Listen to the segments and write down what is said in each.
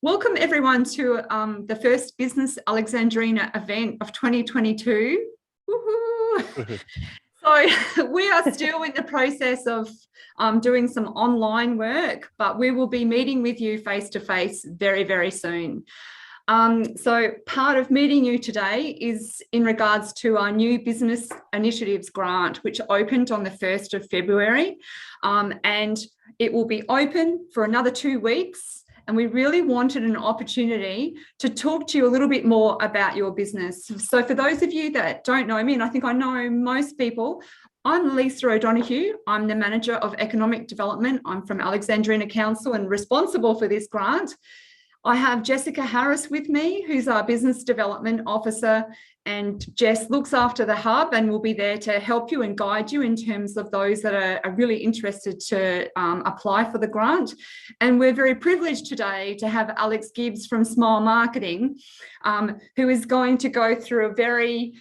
Welcome everyone to the first Business Alexandrina event of 2022. Woohoo! So we are still in the process of doing some online work, but we will be meeting with you face to face very, very soon. So part of meeting you today is in regards to our new Business Initiatives Grant, which opened on the 1st of February, and it will be open for another 2 weeks. And we really wanted an opportunity to talk to you a little bit more about your business. So for those of you that don't know me, and I think I know most people, I'm Lisa O'Donoghue. I'm the Manager of Economic Development. I'm from Alexandrina Council and responsible for this grant. I have Jessica Harris with me, who's our Business Development Officer, and Jess looks after the hub and will be there to help you and guide you in terms of those that are really interested to apply for the grant. And we're very privileged today to have Alex Gibbs from Smile Marketing, who is going to go through a very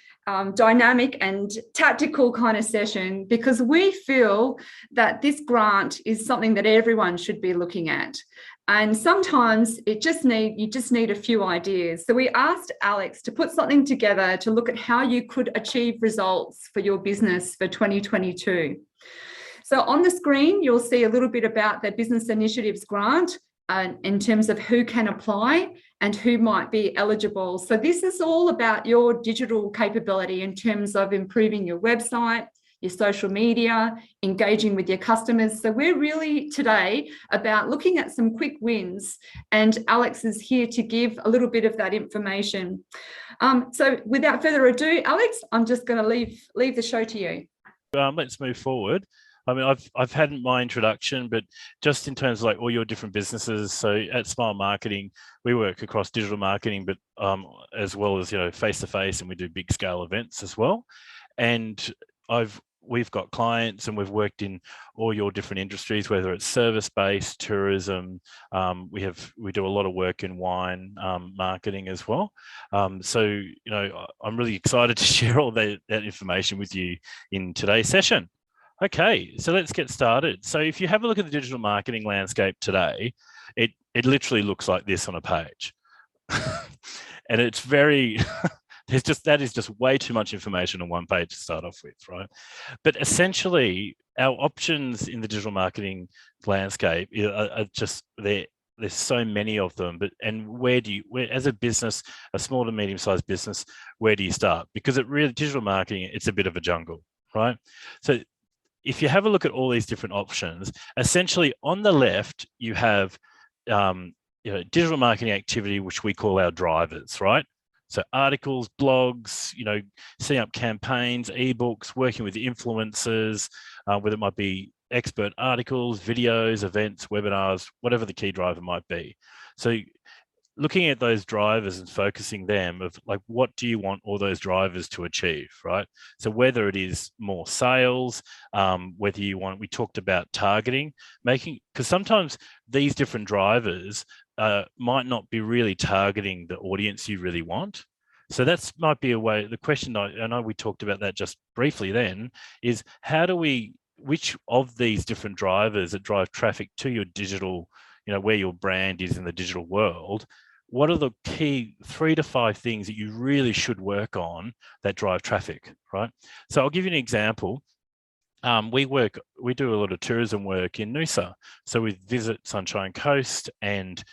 dynamic and tactical kind of session, because we feel that this grant is something that everyone should be looking at. And sometimes you just need a few ideas. So we asked Alex to put something together to look at how you could achieve results for your business for 2022. So on the screen, you'll see a little bit about the Business Initiatives Grant in terms of who can apply and who might be eligible. So this is all about your digital capability in terms of improving your website, your social media, engaging with your customers. So we're really today about looking at some quick wins, and Alex is here to give a little bit of that information. So without further ado, Alex, I'm just going to leave the show to you. Let's move forward. I mean, I've had my introduction, but just in terms of like all your different businesses. So at Smile Marketing, we work across digital marketing, but as well as, face-to-face, and we do big scale events as well. And we've got clients and we've worked in all your different industries, whether it's service-based, tourism. We do a lot of work in wine marketing as well. So, I'm really excited to share all that information with you in today's session. Okay, so let's get started. So if you have a look at the digital marketing landscape today, it literally looks like this on a page. And it's very... that is just way too much information on one page to start off with, right? But essentially, our options in the digital marketing landscape are just there. There's so many of them, where as a business, a small to medium-sized business, where do you start? Because digital marketing, it's a bit of a jungle, right? So if you have a look at all these different options, essentially on the left you have digital marketing activity, which we call our drivers, right? So articles, blogs, setting up campaigns, ebooks, working with influencers, whether it might be expert articles, videos, events, webinars, whatever the key driver might be. So looking at those drivers and focusing them of like, what do you want all those drivers to achieve, right? So whether it is more sales, whether we talked about targeting, because sometimes these different drivers might not be really targeting the audience you really want. So that might be a way. The question, I know we talked about that just briefly then, is which of these different drivers that drive traffic to your digital, where your brand is in the digital world, what are the key 3 to 5 things that you really should work on that drive traffic, right? So I'll give you an example. We do a lot of tourism work in Noosa. So we visit Sunshine Coast and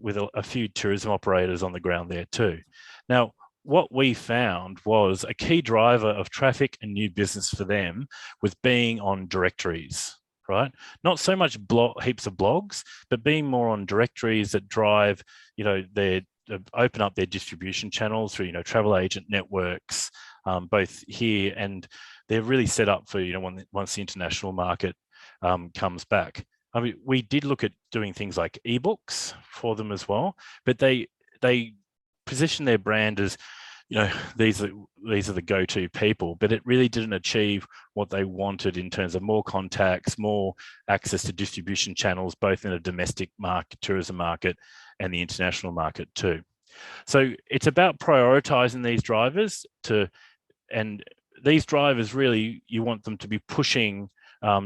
with a few tourism operators on the ground there too. Now, what we found was a key driver of traffic and new business for them was being on directories, right? Not so much heaps of blogs, but being more on directories that drive, open up their distribution channels through, travel agent networks, both here, and they're really set up for, once the international market comes back. I mean, we did look at doing things like ebooks for them as well, but they position their brand as, these are the go-to people, but it really didn't achieve what they wanted in terms of more contacts, more access to distribution channels, both in a domestic market, tourism market, and the international market too. So it's about prioritizing these drivers and these drivers, really, you want them to be pushing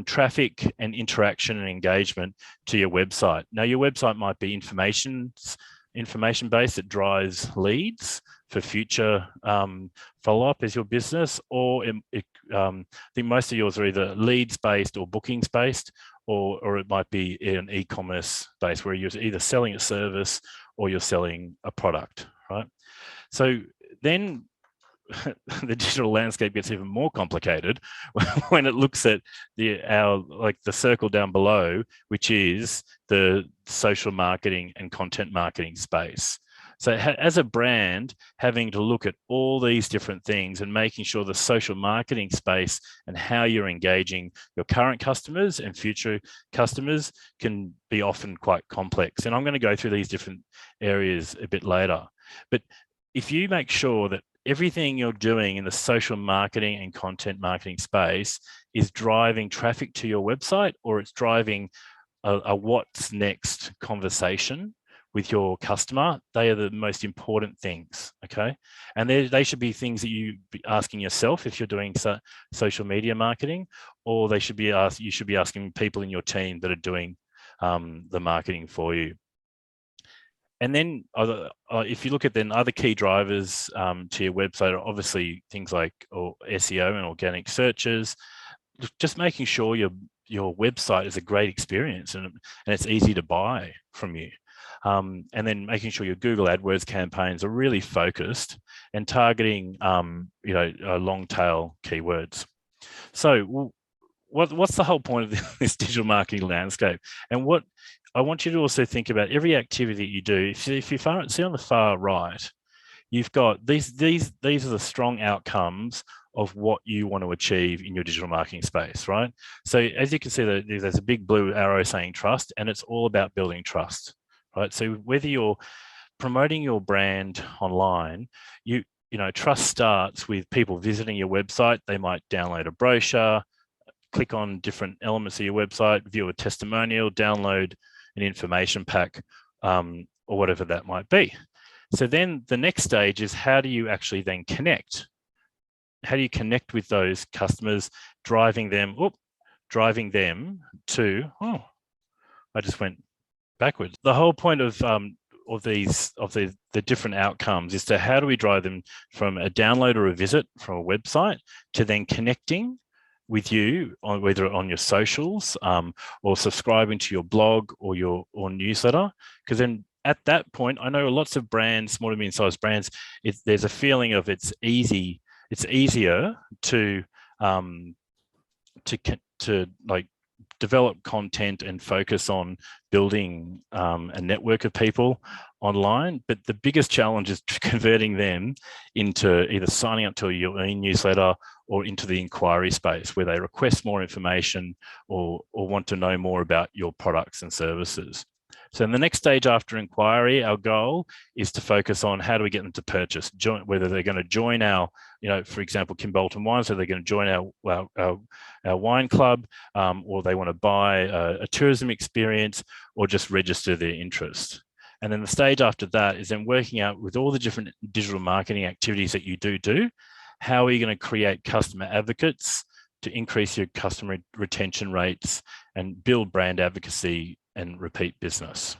traffic and interaction and engagement to your website. Now, your website might be information-based that drives leads for future follow-up as your business, or I think most of yours are either leads-based or bookings-based, or it might be an e-commerce based where you're either selling a service or you're selling a product, right? So then the digital landscape gets even more complicated when it looks at the circle down below, which is the social marketing and content marketing space. So as a brand, having to look at all these different things and making sure the social marketing space and how you're engaging your current customers and future customers can be often quite complex. And I'm going to go through these different areas a bit later. But if you make sure that everything you're doing in the social marketing and content marketing space is driving traffic to your website, or it's driving a what's next conversation with your customer, they are the most important things, okay? And they should be things that you be asking yourself if you're doing social media marketing, or you should be asking people in your team that are doing the marketing for you. And then if you look at then other key drivers to your website are obviously things like SEO and organic searches, just making sure your website is a great experience and it's easy to buy from you. And then making sure your Google AdWords campaigns are really focused and targeting, long tail keywords. So what's the whole point of this digital marketing landscape? And what I want you to also think about every activity you do. If you see on the far right, you've got these are the strong outcomes of what you want to achieve in your digital marketing space, right? So as you can see, there's a big blue arrow saying trust, and it's all about building trust. Right, so whether you're promoting your brand online, trust starts with people visiting your website. They might download a brochure, click on different elements of your website, view a testimonial, download an information pack, or whatever that might be. So then the next stage is, how do you actually then connect? How do you connect with those customers, driving them to? Oh, I just went backwards. The whole point of the different outcomes is to how do we drive them from a download or a visit from a website to then connecting with you whether on your socials or subscribing to your blog or newsletter. Because then at that point, I know lots of brands, small to medium-sized brands, there's a feeling of it's easier to develop content and focus on building a network of people online. But the biggest challenge is converting them into either signing up to your e-newsletter or into the inquiry space where they request more information or want to know more about your products and services. So in the next stage after inquiry, our goal is to focus on how do we get them to purchase, whether they're going to join our, for example, Kim Bolton Wine, so they're going to join our wine club, or they want to buy a tourism experience or just register their interest. And then the stage after that is then working out with all the different digital marketing activities that you do, how are you going to create customer advocates to increase your customer retention rates and build brand advocacy and repeat business.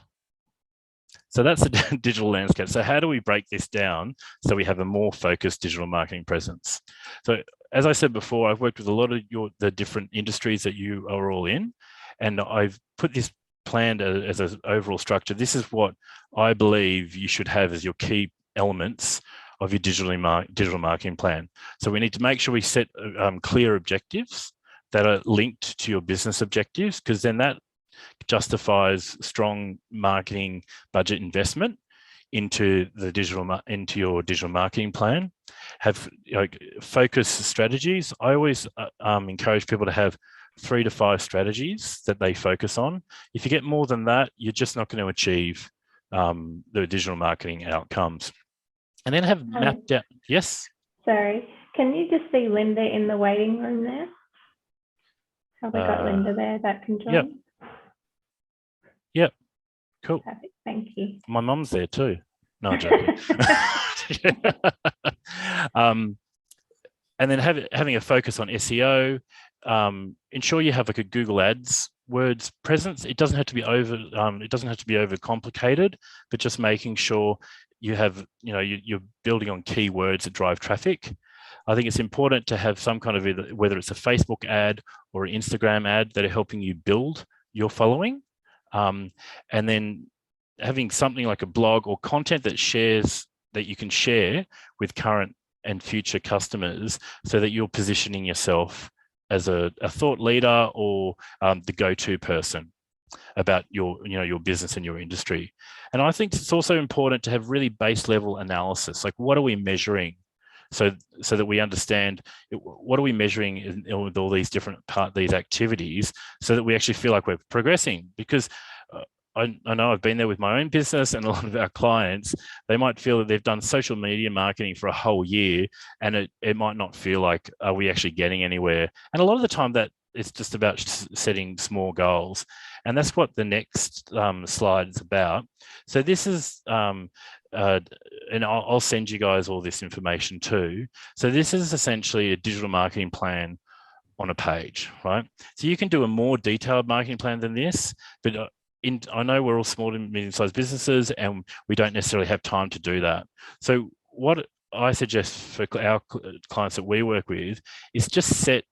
So that's the digital landscape. So how do we break this down so we have a more focused digital marketing presence? So as I said before, I've worked with a lot of the different industries that you are all in, and I've put this planned as an overall structure. This is what I believe you should have as your key elements of your digital marketing plan. So we need to make sure we set clear objectives that are linked to your business objectives, because then that justifies strong marketing budget investment into your digital marketing plan. Have focus strategies. I always encourage people to have 3 to 5 strategies that they focus on. If you get more than that, you're just not going to achieve the digital marketing outcomes. And then have mapped out. Yes. Sorry, can you just see Linda in the waiting room there? Have we got Linda there that can join? Yep. Cool. Perfect. Thank you. My mum's there too. No, I'm joking. And then having a focus on SEO, ensure you have like a Google Ads words presence. It doesn't have to be over complicated, but just making sure you have, you're building on keywords that drive traffic. I think it's important to have some kind of, whether it's a Facebook ad or an Instagram ad, that are helping you build your following. And then having something like a blog or content that you can share with current and future customers, so that you're positioning yourself as a thought leader or the go-to person about your business and your industry. And I think it's also important to have really base level analysis. Like, what are we measuring? So that we understand what are we measuring with all these different these activities, so that we actually feel like we're progressing. Because I know I've been there with my own business, and a lot of our clients, they might feel that they've done social media marketing for a whole year, and it might not feel like, are we actually getting anywhere? And a lot of the time that it's just about setting small goals. And that's what the next slide is about. So this is, and I'll send you guys all this information too. So this is essentially a digital marketing plan on a page, right? So you can do a more detailed marketing plan than this, but I know we're all small and medium-sized businesses, and we don't necessarily have time to do that. So what I suggest for our clients that we work with is just set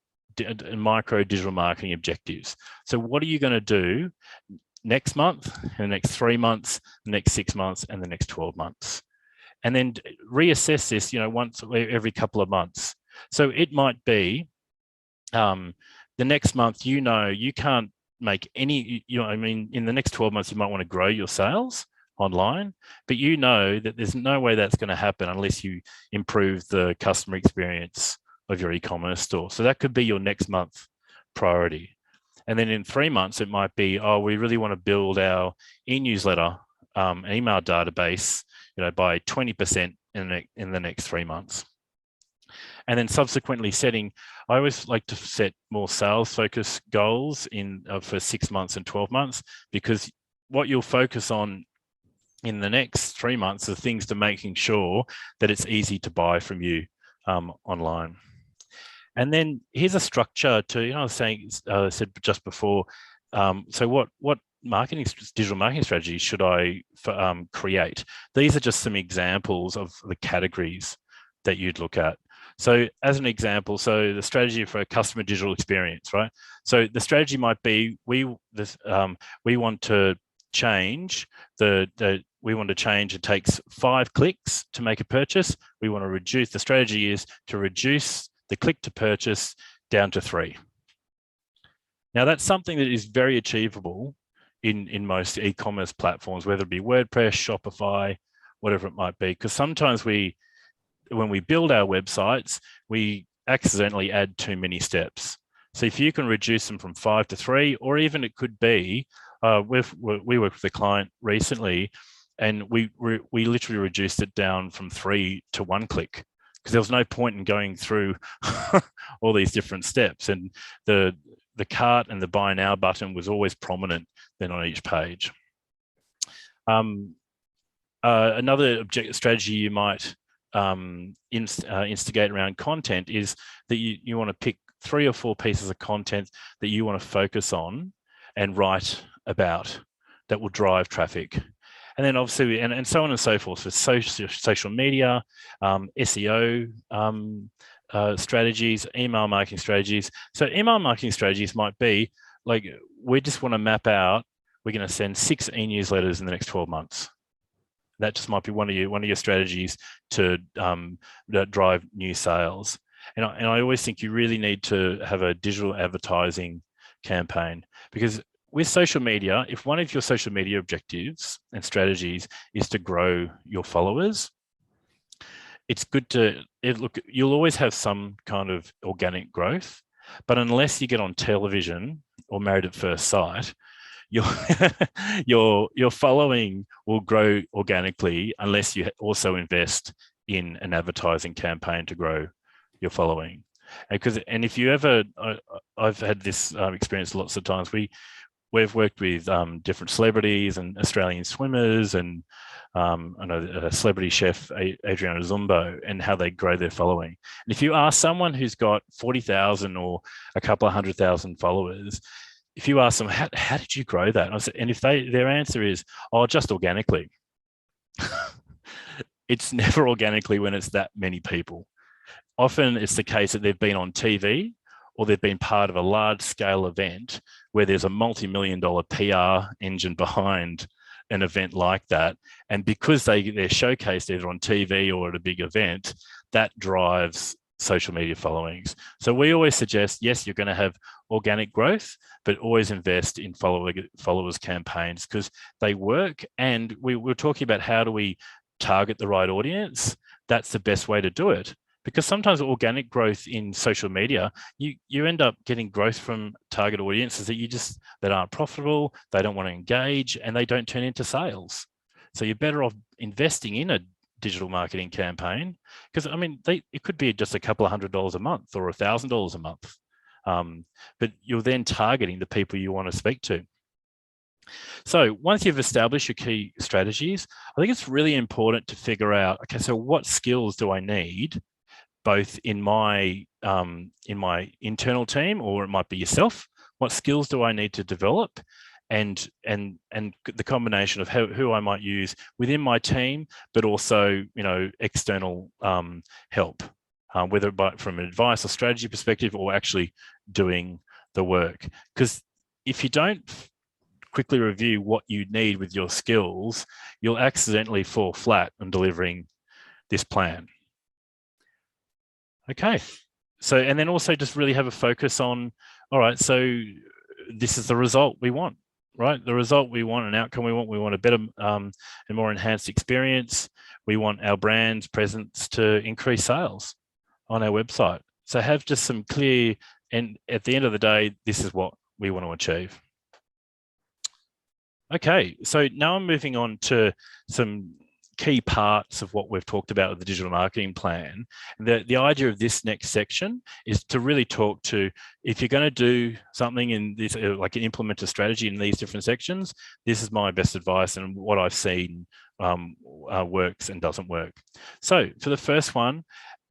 micro digital marketing objectives. So what are you going to do next month, in the next 3 months, the next 6 months, and the next 12 months? And then reassess this, once every couple of months. So it might be the next month, you can't make any, in the next 12 months, you might want to grow your sales online, but that there's no way that's going to happen unless you improve the customer experience of your e-commerce store. So that could be your next month priority. And then in 3 months, it might be, we really want to build our e-newsletter email database, by 20% in the next 3 months. And then subsequently I always like to set more sales focused goals for 6 months and 12 months, because what you'll focus on in the next 3 months are things to making sure that it's easy to buy from you online. And then here's a structure to, I was saying, said just before, so what digital marketing strategies should I create? These are just some examples of the categories that you'd look at. So as an example, so the strategy for a customer digital experience, right? So the strategy might be, we want to change it takes 5 clicks to make a purchase. We want to reduce, the strategy is to reduce the click to purchase down to 3. Now that's something that is very achievable in most e-commerce platforms, whether it be WordPress, Shopify, whatever it might be, because sometimes when we build our websites, we accidentally add too many steps. So if you can reduce them from 5 to 3, or even it could be, we worked with a client recently, and we literally reduced it down from 3 to 1 click, because there was no point in going through all these different steps. And the cart and the buy now button was always prominent then on each page. Another strategy you might instigate around content is that you want to pick 3 or 4 pieces of content that you want to focus on and write about that will drive traffic. And then obviously, and so on and so forth, for social media, SEO strategies, email marketing strategies. So email marketing strategies might be like, we just want to map out, we're going to send 6 e-newsletters in the next 12 months. That just might be one of your strategies to drive new sales. And I always think you really need to have a digital advertising campaign, because with social media, if one of your social media objectives and strategies is to grow your followers, it's good to look. You'll always have some kind of organic growth, but unless you get on television or Married at First Sight, your following will grow organically unless you also invest in an advertising campaign to grow your following. And if you ever, I've had this experience lots of times. We've worked with different celebrities and Australian swimmers and I know a celebrity chef, Adriana Zumbo, and how they grow their following. And if you ask someone who's got 40,000 or a couple of 100,000 followers, if you ask them, how did you grow that? And if their answer is, oh, just organically. It's never organically when it's that many people. Often it's the case that they've been on TV or they've been part of a large scale event where there's a multi-million-dollar PR engine behind an event like that. And because they're showcased either on TV or at a big event, that drives social media followings. So we always suggest, yes, you're going to have organic growth, but always invest in followers campaigns because they work. And we're talking about how do we target the right audience. That's the best way to do it. Because sometimes organic growth in social media, you end up getting growth from target audiences that aren't profitable, they don't want to engage, and they don't turn into sales. So you're better off investing in a digital marketing campaign because I mean it could be just a couple of $100 a month or $1,000 a month, but you're then targeting the people you want to speak to. So once you've established your key strategies, I think it's really important to figure out, okay, so what skills do I need? Both in my internal team, or it might be yourself. What skills do I need to develop, and the combination of who I might use within my team, but also external help, whether from an advice or strategy perspective, or actually doing the work. Because if you don't quickly review what you need with your skills, you'll accidentally fall flat on delivering this plan. Okay, so and then also just really have a focus on, all right, so this is the result we want, right? The result we want, an outcome we want a better and more enhanced experience. We want our brand's presence to increase sales on our website. So have just some clear, and at the end of the day, this is what we want to achieve. Okay, so now I'm moving on to some key parts of what we've talked about with the digital marketing plan. The idea of this next section is to really talk to, if you're going to do something in this, like implement a strategy in these different sections, this is my best advice and what I've seen works and doesn't work. So for the first one,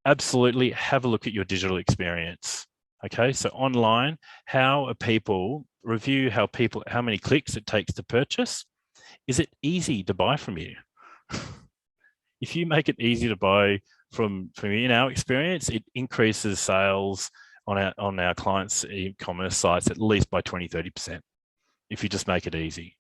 absolutely have a look at your digital experience. Okay, so online, how are people, review how many clicks it takes to purchase. Is it easy to buy from you? If you make it easy to buy from in our experience, it increases sales on our clients' e-commerce sites at least by 20–30% if you just make it easy.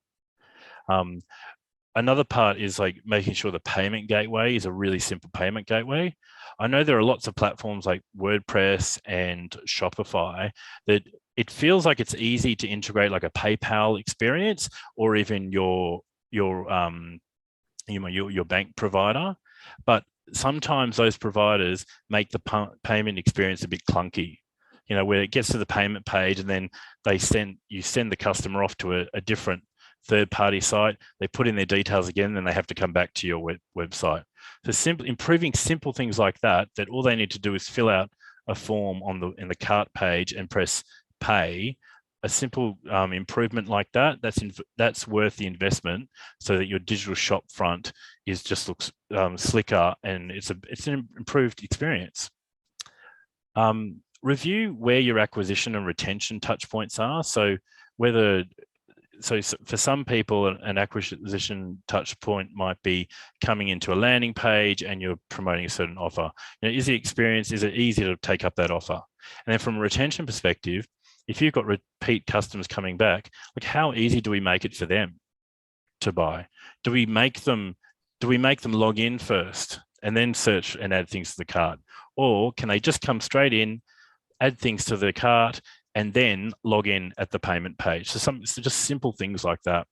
Another part is like making sure the payment gateway is a really simple payment gateway. I know there are lots of platforms like WordPress and Shopify that it feels like it's easy to integrate like a PayPal experience or even your bank provider, but sometimes those providers make the payment experience a bit clunky, where it gets to the payment page and then you send the customer off to a different third-party site, they put in their details again, and they have to come back to your website. So improving simple things like that all they need to do is fill out a form in the cart page and press pay. A simple improvement like that's worth the investment, so that your digital shop front looks slicker and it's an improved experience. Review where your acquisition and retention touch points are. So for some people, an acquisition touch point might be coming into a landing page and you're promoting a certain offer. Is it easy to take up that offer? And then from a retention perspective, if you've got repeat customers coming back, like how easy do we make it for them to buy? Do we make them log in first and then search and add things to the cart? Or can they just come straight in, add things to the cart, and then log in at the payment page? So just simple things like that.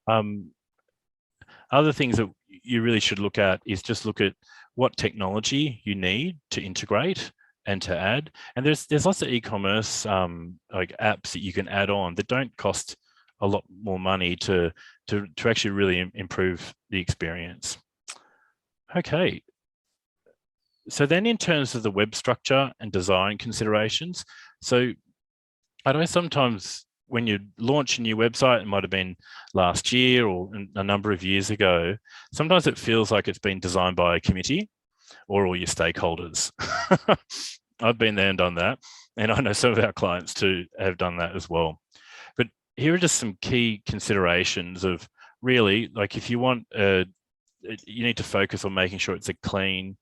Other things that you really should look at is just look at what technology you need to integrate and to add. And there's lots of e-commerce like apps that you can add on that don't cost a lot more money to actually really improve the experience. Okay. So then in terms of the web structure and design considerations, so I know sometimes when you launch a new website, it might have been last year or a number of years ago, sometimes it feels like it's been designed by a committee or all your stakeholders. I've been there and done that. And I know some of our clients too have done that as well. But here are just some key considerations of really, like, if you want, you need to focus on making sure it's a clean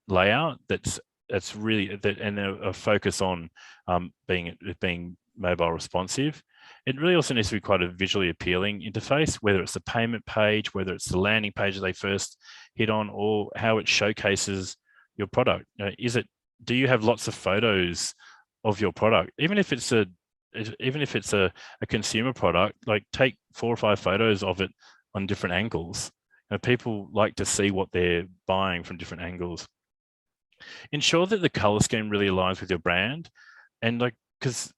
layout that's really, and a focus on being mobile responsive. It really also needs to be quite a visually appealing interface, whether it's the payment page, whether it's the landing page that they first hit on, or how it showcases your product. Do you have lots of photos of your product? Even if it's a consumer product, like take 4 or 5 photos of it on different angles. People like to see what they're buying from different angles. Ensure that the color scheme really aligns with your brand, and because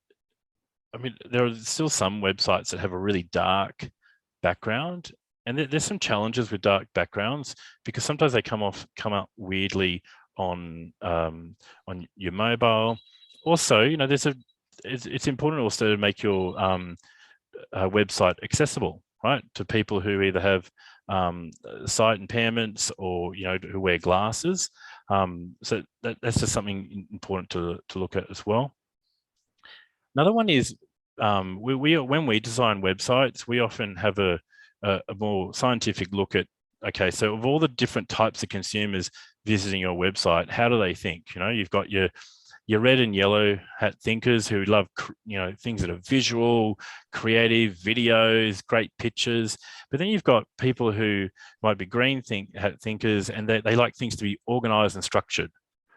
I mean, there are still some websites that have a really dark background, and there's some challenges with dark backgrounds because sometimes they come up weirdly on your mobile. Also, it's important also to make your website accessible, right, to people who either have sight impairments or who wear glasses. So that's just something important to look at as well. Another one is when we design websites, we often have a more scientific look at, okay, so of all the different types of consumers visiting your website, how do they think? You've got your red and yellow hat thinkers who love things that are visual, creative, videos, great pictures. But then you've got people who might be green hat thinkers, and they like things to be organized and structured.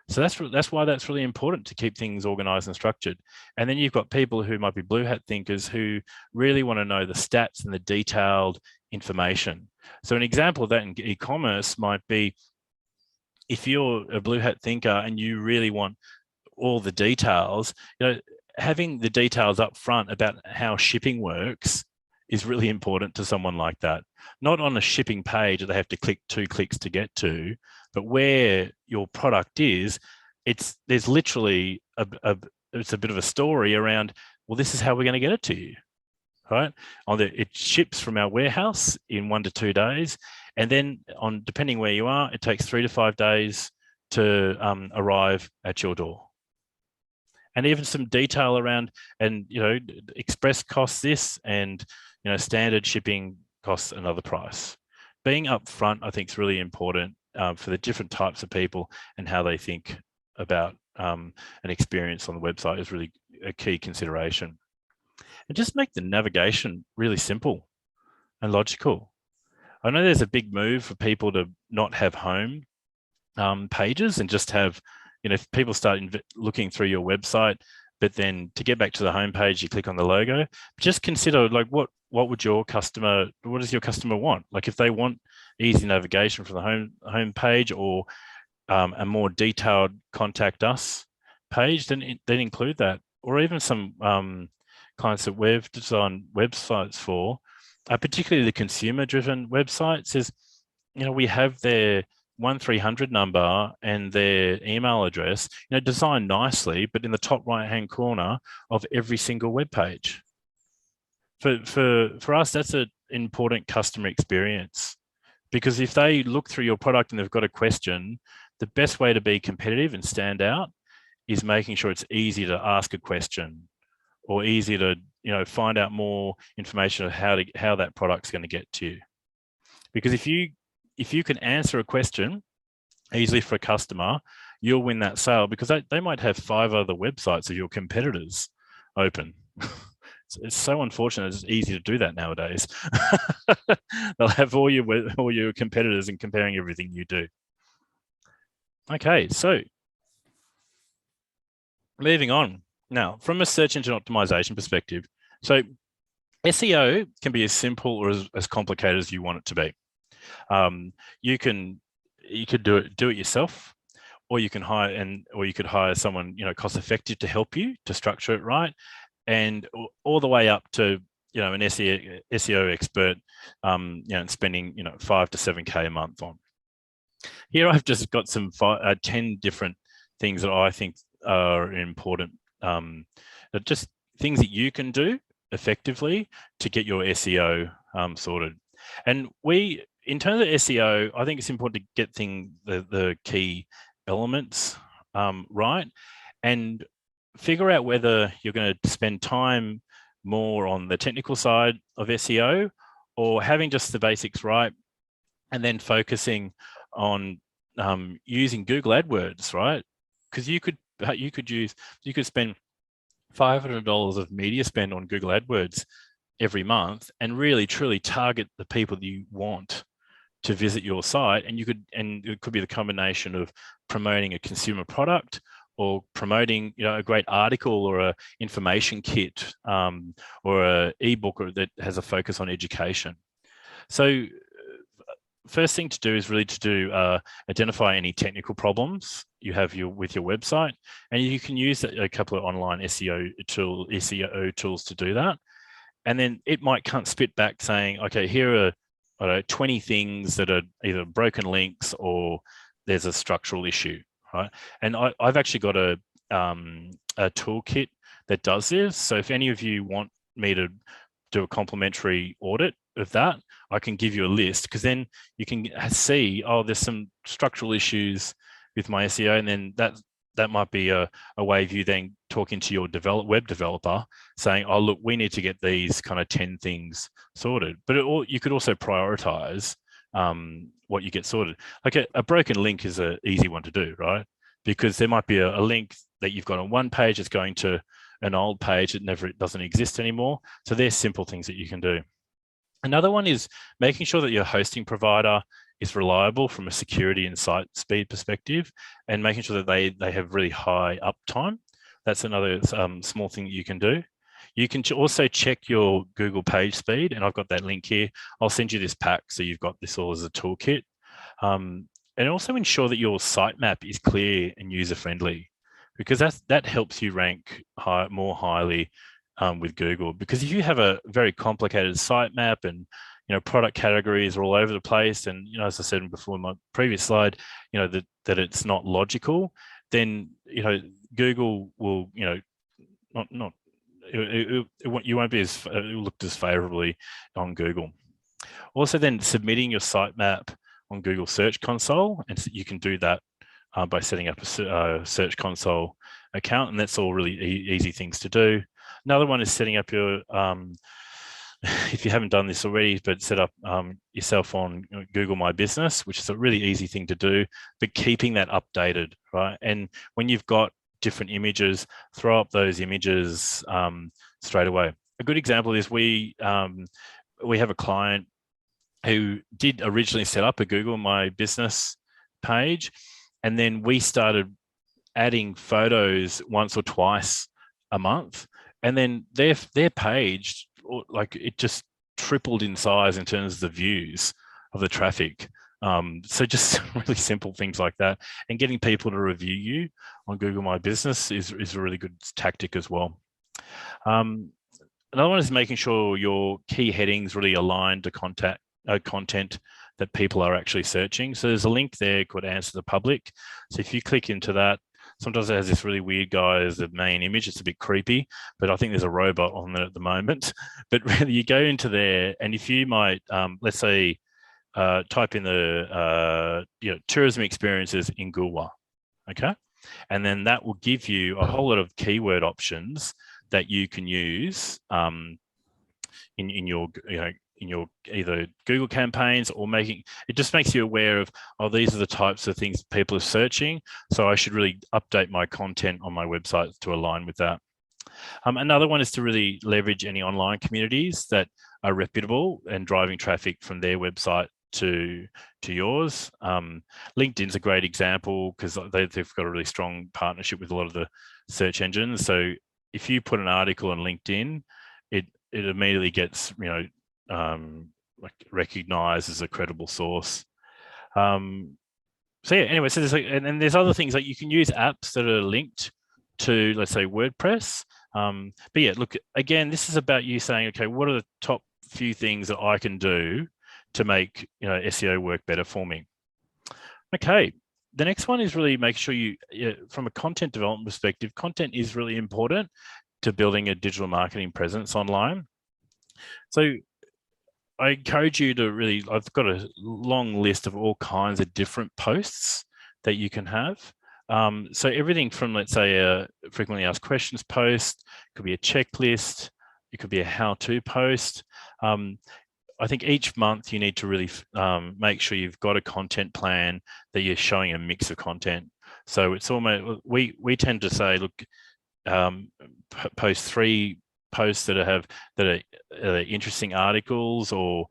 So that's why that's really important, to keep things organized and structured. And then you've got people who might be blue hat thinkers who really want to know the stats and the detailed information. So an example of that in e-commerce might be, if you're a blue hat thinker and you really want all the details, having the details up front about how shipping works is really important to someone like that. Not on a shipping page that they have to click 2 clicks to get to, but where your product is, there's literally it's a bit of a story around, well, this is how we're going to get it to you, right? It ships from our warehouse in 1 to 2 days, and then depending where you are, it takes 3 to 5 days to arrive at your door. And even some detail around, and express costs this, and standard shipping costs another price. Being upfront, I think, is really important for the different types of people, and how they think about an experience on the website is really a key consideration. And just make the navigation really simple and logical. I know there's a big move for people to not have home pages, and just have, if people start looking through your website, but then to get back to the home page, you click on the logo. Just consider, like, what does your customer want? Like, if they want easy navigation from the home page, or a more detailed contact us page, then include that. Or even some clients that we've designed websites for, particularly the consumer-driven websites, is we have their 1300 number and their email address, designed nicely, but in the top right-hand corner of every single web page. For us, that's an important customer experience, because if they look through your product and they've got a question, the best way to be competitive and stand out is making sure it's easy to ask a question, or easy to find out more information of how that product's going to get to you. Because if you can answer a question easily for a customer, you'll win that sale, because they might have 5 other websites of your competitors open. It's so unfortunate. It's easy to do that nowadays. They'll have all your competitors and comparing everything you do. Okay, so moving on now, from a search engine optimization perspective. So SEO can be as simple or as complicated as you want it to be. You could do it yourself, or you can hire someone cost effective to help you to structure it right, and all the way up to an SEO expert, and spending 5 to 7K a month on. Here I've just got some 10 different things that I think are important, just things that you can do effectively to get your SEO sorted. And in terms of SEO, I think it's important to get the key elements right, and figure out whether you're going to spend time more on the technical side of SEO, or having just the basics right, and then focusing on using Google AdWords, right? Because you could spend $500 of media spend on Google AdWords every month and really truly target the people that you want to visit your site. And it could be the combination of promoting a consumer product, or promoting, a great article or a information kit, or a ebook that has a focus on education. So first thing to do is really to identify any technical problems you have with your website, and you can use a couple of online SEO tools to do that. And then it might spit back saying, okay, here are 20 things that are either broken links or there's a structural issue, right? And I've actually got a toolkit that does this. So if any of you want me to do a complimentary audit of that, I can give you a list, because then you can see, oh, there's some structural issues with my SEO, and then that might be a way of you then talking to your web developer saying, oh, look, we need to get these kind of 10 things sorted. But you could also prioritize what you get sorted. Like a broken link is an easy one to do, right? Because there might be a link that you've got on one page that's going to an old page that doesn't exist anymore. So there's simple things that you can do. Another one is making sure that your hosting provider is reliable from a security and site speed perspective, and making sure that they have really high uptime. That's another small thing that you can do. You can also check your Google page speed, and I've got that link here. I'll send you this pack so you've got this all as a toolkit. And also ensure that your sitemap is clear and user-friendly, because that helps you rank more highly with Google. Because if you have a very complicated sitemap and product categories are all over the place, and as I said before in my previous slide, that it's not logical, then Google will you won't be it will look as favorably on Google. Also, then submitting your sitemap on Google Search Console, and you can do that by setting up a Search Console account, and that's all really easy things to do. Another one is setting up your if you haven't done this already, but set up yourself on Google My Business, which is a really easy thing to do, but keeping that updated, right? And when you've got different images, throw up those images straight away. A good example is we have a client who did originally set up a Google My Business page, and then we started adding photos once or twice a month, and then their page, like, it just tripled in size in terms of the views of the traffic. So just really simple things like that, and getting people to review you on Google My Business is a really good tactic as well. Another one is making sure your key headings really align to content that people are actually searching. So there's a link there called Answer the Public. So if you click into that, sometimes it has this really weird guy as the main image. It's a bit creepy, but I think there's a robot on there at the moment. But really, you go into there, and if you might, let's say, type in the tourism experiences in Goolwa, okay, and then that will give you a whole lot of keyword options that you can use in your either Google campaigns, or it just makes you aware of, oh, these are the types of things people are searching, so I should really update my content on my website to align with that. Another one is to really leverage any online communities that are reputable and driving traffic from their website to yours. LinkedIn's a great example, because they've got a really strong partnership with a lot of the search engines. So if you put an article on LinkedIn, it immediately gets like recognized as a credible source. So yeah, anyway, so there's other things, like you can use apps that are linked to, let's say, WordPress. But yeah, look, again, this is about you saying, okay, what are the top few things that I can do to make SEO work better for me? Okay, the next one is really make sure from a content development perspective, content is really important. to building a digital marketing presence online. So I encourage you to really, I've got a long list of all kinds of different posts that you can have. So everything from, let's say, a frequently asked questions post, could be a checklist, it could be a how-to post. I think each month you need to really make sure you've got a content plan, that you're showing a mix of content. So it's almost, we tend to say, look, post 3 posts that are interesting articles, or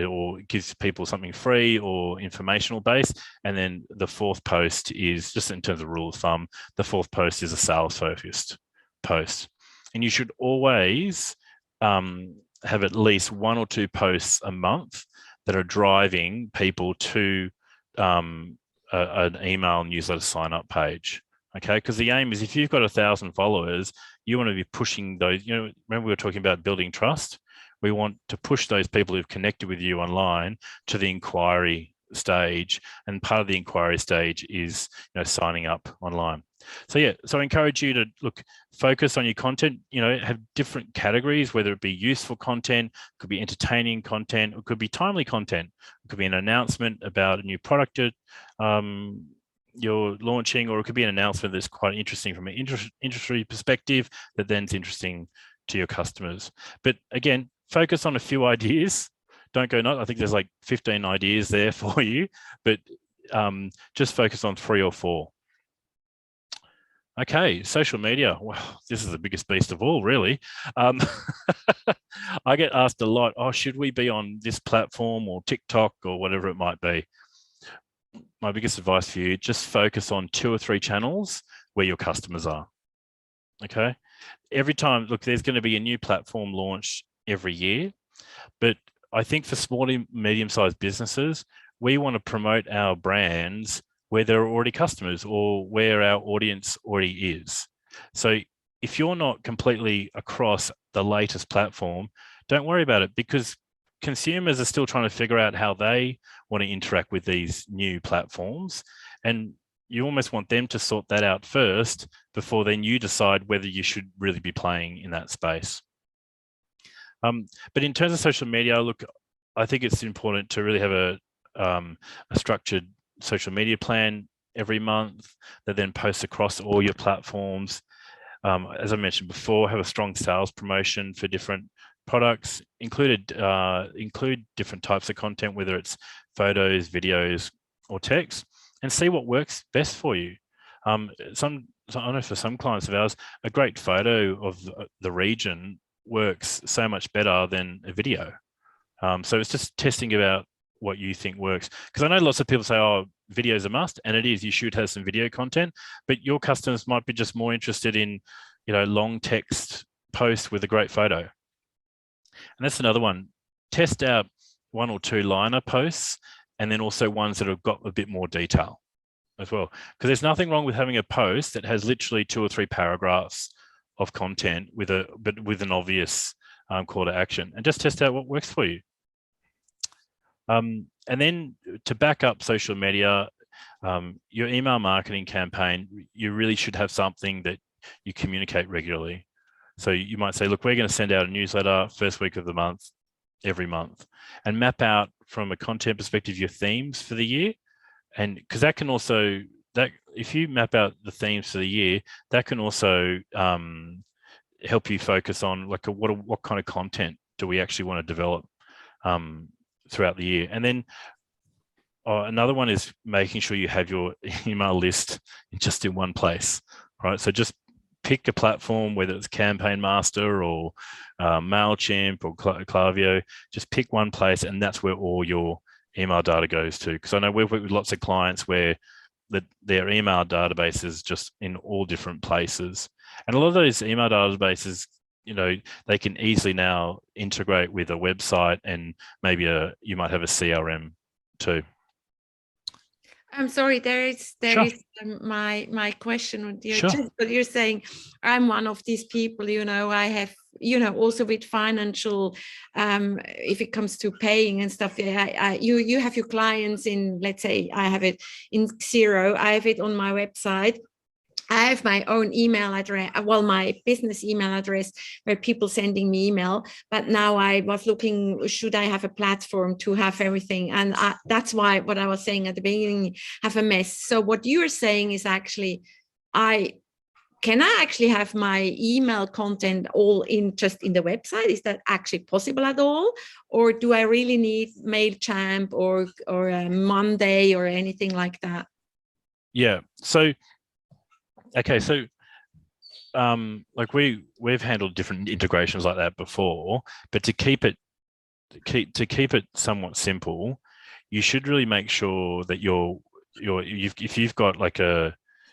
or gives people something free or informational based, and then the 4th post is, just in terms of rule of thumb, the 4th post is a sales focused post. And you should always have at least 1 or 2 posts a month that are driving people to an email newsletter sign up page. Okay, because the aim is, if you've got 1,000 followers, you want to be pushing those, remember we were talking about building trust? We want to push those people who've connected with you online to the inquiry stage. And part of the inquiry stage is, signing up online. So yeah, so I encourage you to focus on your content, have different categories, whether it be useful content, could be entertaining content, or could be timely content. It could be an announcement about a new product you're launching, or it could be an announcement that's quite interesting from an industry perspective that then's interesting to your customers. But again, focus on a few ideas. Don't go nuts. I think there's like 15 ideas there for you, but just focus on 3 or 4. Okay, social media. Wow, this is the biggest beast of all, really. I get asked a lot, should we be on this platform or TikTok or whatever it might be? My biggest advice for you, just focus on 2 or 3 channels where your customers are. Okay. Every time, there's going to be a new platform launched every year, but I think for small and medium-sized businesses, we want to promote our brands where there are already customers or where our audience already is. So if you're not completely across the latest platform, don't worry about it, because consumers are still trying to figure out how they want to interact with these new platforms. And you almost want them to sort that out first before then you decide whether you should really be playing in that space. But in terms of social media, I think it's important to really have a structured social media plan every month that then posts across all your platforms. As I mentioned before, have a strong sales promotion for different products, include different types of content, whether it's photos, videos, or text, and see what works best for you. I know for some clients of ours, a great photo of the region works so much better than a video. So it's just testing about what you think works. Because I know lots of people say, video is a must, and it is. You should have some video content, but your customers might be just more interested in, long text post with a great photo. And that's another one. Test out 1 or 2 liner posts, and then also ones that have got a bit more detail as well. Because there's nothing wrong with having a post that has literally 2 or 3 paragraphs of content with an obvious call to action, and just test out what works for you. And then to back up social media, your email marketing campaign, you really should have something that you communicate regularly. So you might say, look, we're going to send out a newsletter first week of the month, every month, and map out from a content perspective your themes for the year. And because that can also, if you map out the themes for the year, that can also help you focus on what kind of content do we actually want to develop throughout the year. And then another one is making sure you have your email list just in one place, right? So just pick a platform, whether it's Campaign Master or MailChimp or Klaviyo, just pick one place, and that's where all your email data goes to. Because I know we've worked with lots of clients where their email database is just in all different places. And a lot of those email databases, they can easily now integrate with a website, and maybe you might have a CRM too. I'm sorry, there is my question. But you're saying I'm one of these people, I have, also with financial, if it comes to paying and stuff, you have your clients in, let's say I have it in Xero, I have it on my website. I have my own email address, well, my business email address where people sending me email, but now I was looking, should I have a platform to have everything? And that's why what I was saying at the beginning, have a mess. So what you're saying is actually, can I actually have my email content all in just in the website? Is that actually possible at all? Or do I really need MailChimp or Monday or anything like that? Yeah. So, okay. So, like we've handled different integrations like that before, but to keep it somewhat simple, you should really make sure that if you've got like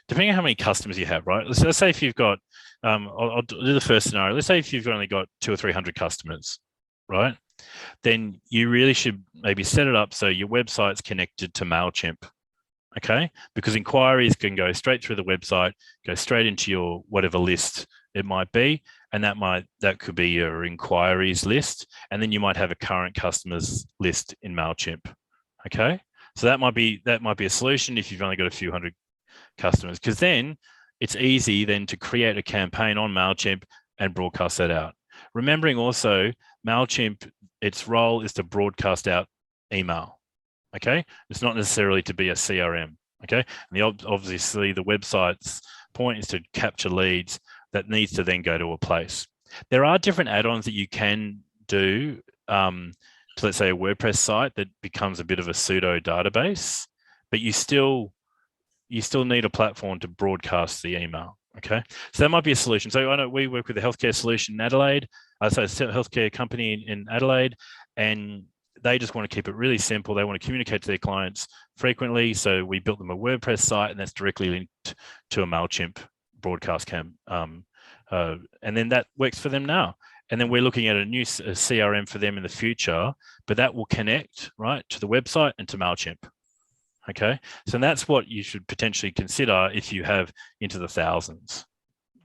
depending on how many customers you have, right? Let's say if you've got, I'll do the first scenario. Let's say if you've only got 200 or 300 customers, right? Then you really should maybe set it up so your website's connected to MailChimp, okay? Because inquiries can go straight through the website, go straight into your whatever list it might be, and that could be your inquiries list, and then you might have a current customers list in MailChimp, okay? So that might be a solution if you've only got a few hundred customers, because then it's easy then to create a campaign on MailChimp and broadcast that out. Remembering also MailChimp, its role is to broadcast out email, okay? It's not necessarily to be a CRM, okay? And obviously the website's point is to capture leads that needs to then go to a place. There are different add-ons that you can do to, let's say, a WordPress site that becomes a bit of a pseudo database, but you still need a platform to broadcast the email, okay? So that might be a solution. So I know we work with a healthcare solution in Adelaide, so it's a healthcare company in Adelaide, and they just want to keep it really simple. They want to communicate to their clients frequently, so we built them a WordPress site, and that's directly linked to a MailChimp broadcast and then that works for them now. And then we're looking at a new CRM for them in the future, but that will connect, right, to the website and to MailChimp. Okay, so that's what you should potentially consider if you have into the thousands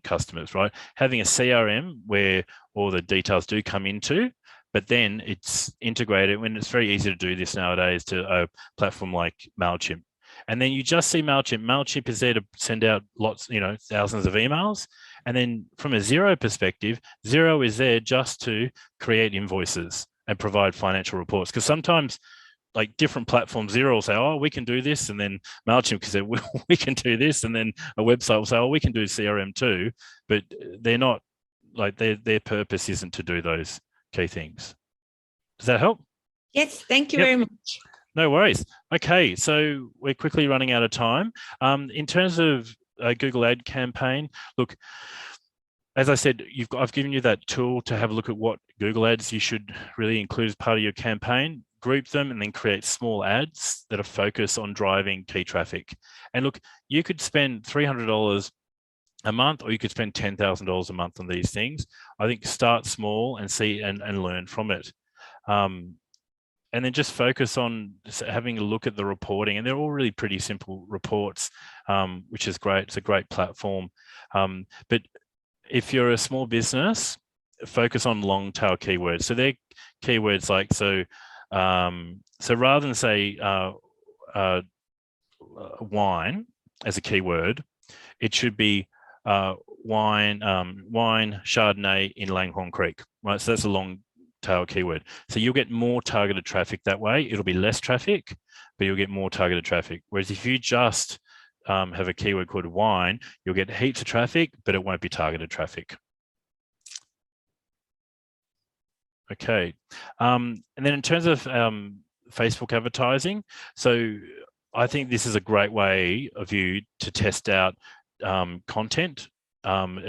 customers, right? Having a CRM where all the details do come into, but then it's integrated, when it's very easy to do this nowadays, to a platform like MailChimp. And then you just see MailChimp. MailChimp is there to send out lots, thousands of emails. And then from a Xero perspective, Xero is there just to create invoices and provide financial reports. Because sometimes, like different platforms, Xero will say, oh, we can do this. And then MailChimp can say, we can do this. And then a website will say, oh, we can do CRM too. But they're not, like their purpose isn't to do those key things. Does that help? Yes, thank you very much. No worries. Okay, so we're quickly running out of time. In terms of a Google ad campaign, look, as I said, I've given you that tool to have a look at what Google ads you should really include as part of your campaign. Group them and then create small ads that are focused on driving key traffic. And look, you could spend $300 a month, or you could spend $10,000 a month on these things. I think start small and see and learn from it. And then just focus on having a look at the reporting, and they're all really pretty simple reports, which is great. It's a great platform. But if you're a small business, focus on long tail keywords. So they're keywords like, so rather than say wine as a keyword, it should be wine Chardonnay in Langhorne Creek, right? So that's a long tail keyword. So you'll get more targeted traffic that way. It'll be less traffic, but you'll get more targeted traffic. Whereas if you just have a keyword called wine, you'll get heaps of traffic, but it won't be targeted traffic. Okay, and then in terms of Facebook advertising, so I think this is a great way of you to test out content,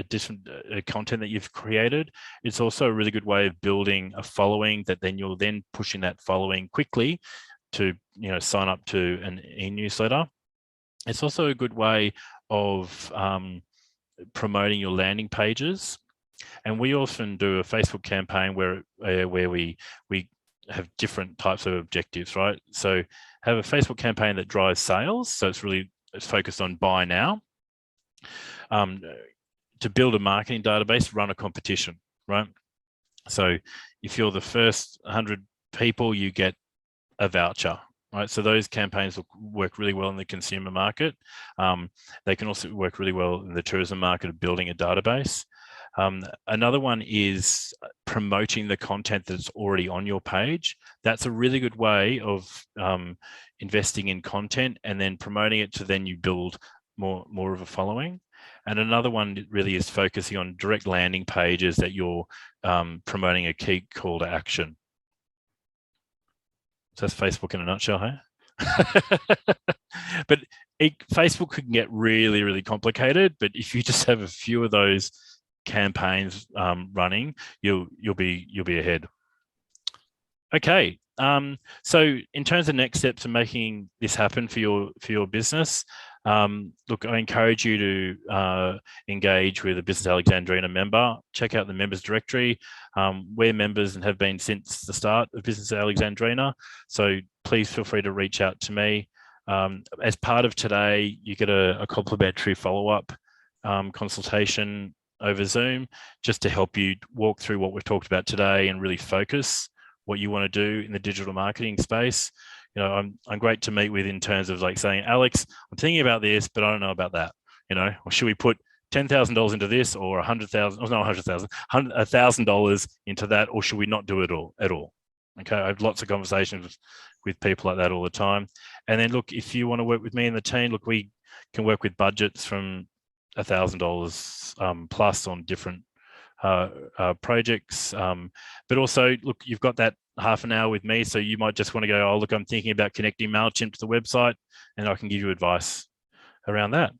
different content that you've created. It's also a really good way of building a following that then you're then pushing that following quickly to sign up to an e-newsletter. It's also a good way of promoting your landing pages. And we often do a Facebook campaign where we have different types of objectives, right? So have a Facebook campaign that drives sales. So it's focused on buy now. To build a marketing database, run a competition, right? So if you're the first 100 people, you get a voucher, right? So those campaigns will work really well in the consumer market. They can also work really well in the tourism market of building a database. Another one is promoting the content that's already on your page. That's a really good way of investing in content and then promoting it to then you build more of a following. And another one really is focusing on direct landing pages that you're promoting a key call to action. So that's Facebook in a nutshell, hey? But Facebook can get really, really complicated. But if you just have a few of those campaigns running, you'll be ahead. Okay. So in terms of next steps and making this happen for your business, look, I encourage you to engage with a Business Alexandrina member. Check out the members directory. We're members and have been since the start of Business Alexandrina. So please feel free to reach out to me. As part of today, you get a complimentary follow-up consultation over Zoom, just to help you walk through what we've talked about today and really focus what you want to do in the digital marketing space. You know, I'm great to meet with in terms of like saying, Alex, I'm thinking about this, but I don't know about that. You know, or should we put $10,000 into this, or $100,000 into that, or should we not do it at all? Okay, I have lots of conversations with people like that all the time. And then look, if you want to work with me and the team, look, we can work with budgets from $1,000 plus on different projects. But also, look, you've got that half an hour with me, so you might just want to go, oh, look, I'm thinking about connecting MailChimp to the website, and I can give you advice around that.